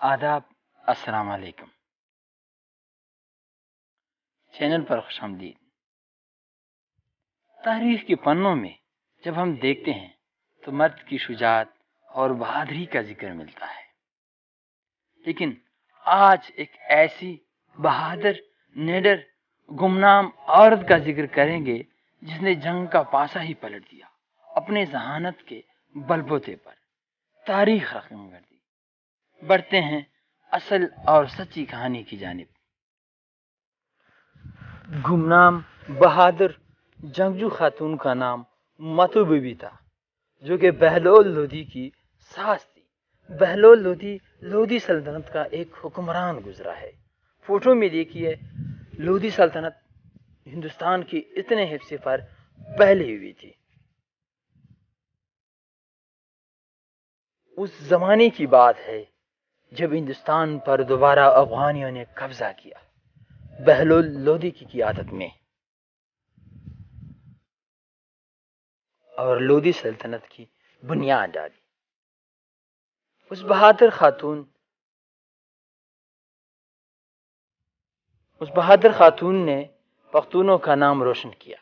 آداب، السلام علیکم۔ چینل پر خوش آمدید۔ تاریخ کے پنوں میں جب ہم دیکھتے ہیں تو مرد کی شجاعت اور بہادری کا ذکر ملتا ہے، لیکن آج ایک ایسی بہادر، نڈر، گمنام عورت کا ذکر کریں گے جس نے جنگ کا پاسا ہی پلٹ دیا، اپنے ذہانت کے بلبوتے پر تاریخ رقم کر دی۔ بڑھتے ہیں اصل اور سچی کہانی کی جانب۔ گمنام بہادر جنگجو خاتون کا نام متو بی بی تھا، جو کہ بہلول لودھی کی ساس تھی۔ بہلول لودھی لودھی سلطنت کا ایک حکمران گزرا ہے۔ فوٹو میں دیکھیے، لودھی سلطنت ہندوستان کی اتنے حصے پر پھیلی ہوئی تھی۔ اس زمانے کی بات ہے جب ہندوستان پر دوبارہ افغانیوں نے قبضہ کیا، بہلول لودھی کی قیادت میں، اور لودھی سلطنت کی بنیاد ڈالی۔ اس بہادر خاتون نے پختونوں کا نام روشن کیا۔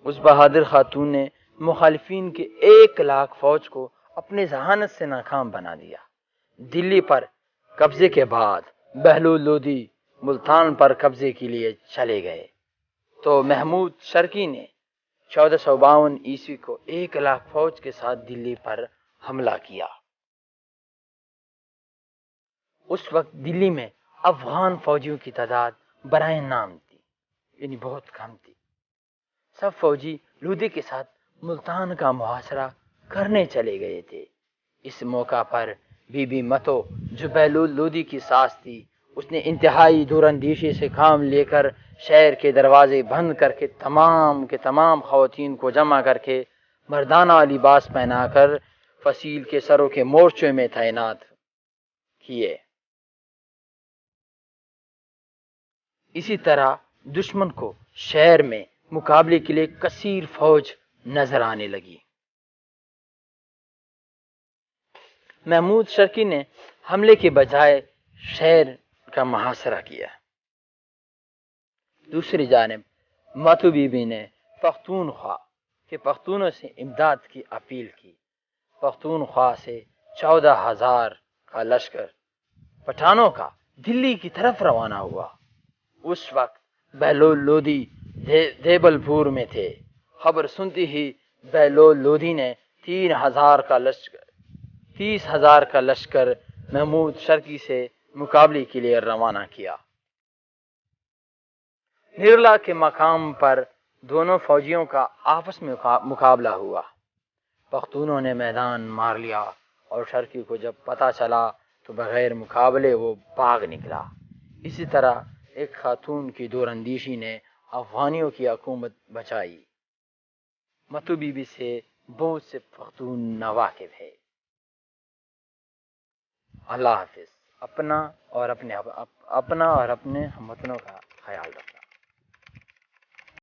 اس بہادر خاتون نے مخالفین کے 1,00,000 فوج کو اپنے ذہانت سے ناکام بنا دیا۔ دلی پر قبضے کے بعد بہلول لودھی ملتان پر قبضے کے لیے چلے گئے تو محمود شرقی نے 1452 عیسوی کو 1,00,000 فوج کے ساتھ دلی پر حملہ کیا۔ اس وقت دلی میں افغان فوجیوں کی تعداد برائے نام تھی، یعنی بہت کم تھی۔ سب فوجی لودھی کے ساتھ ملتان کا محاصرہ کرنے چلے گئے تھے۔ اس موقع پر بی بی متو، جو بہلول لودھی کی ساس تھی، اس نے انتہائی دور اندیشی سے کام لے کر شہر کے دروازے بند کر کے تمام خواتین کو جمع کر کے مردانہ لباس پہنا کر فصیل کے سروں کے مورچے میں تعینات کیے۔ اسی طرح دشمن کو شہر میں مقابلے کے لیے کثیر فوج نظر آنے لگی۔ محمود شرقی نے حملے کے بجائے شہر کا محاصرہ کیا۔ دوسری جانب متو بی بی نے پختونخوا کے پختونوں سے امداد کی اپیل کی۔ پختونخوا سے 14,000 کا لشکر پٹھانوں کا دلی کی طرف روانہ ہوا۔ اس وقت بہلول لودھی دیبل پور میں تھے۔ خبر سنتے ہی بہلول لودھی نے 30,000 کا لشکر محمود شرقی سے مقابلے کے لیے روانہ کیا۔ نرلا کے مقام پر دونوں فوجیوں کا آپس میں مقابلہ ہوا۔ پختونوں نے میدان مار لیا اور شرقی کو جب پتہ چلا تو بغیر مقابلے وہ بھاگ نکلا۔ اسی طرح ایک خاتون کی دور اندیشی نے افغانیوں کی حکومت بچائی۔ متو بی بی سے بہت سے پختون ناواقف ہے۔ اللہ حافظ۔ اپنا اور اپنے ہم وطنوں کا خیال رکھیں۔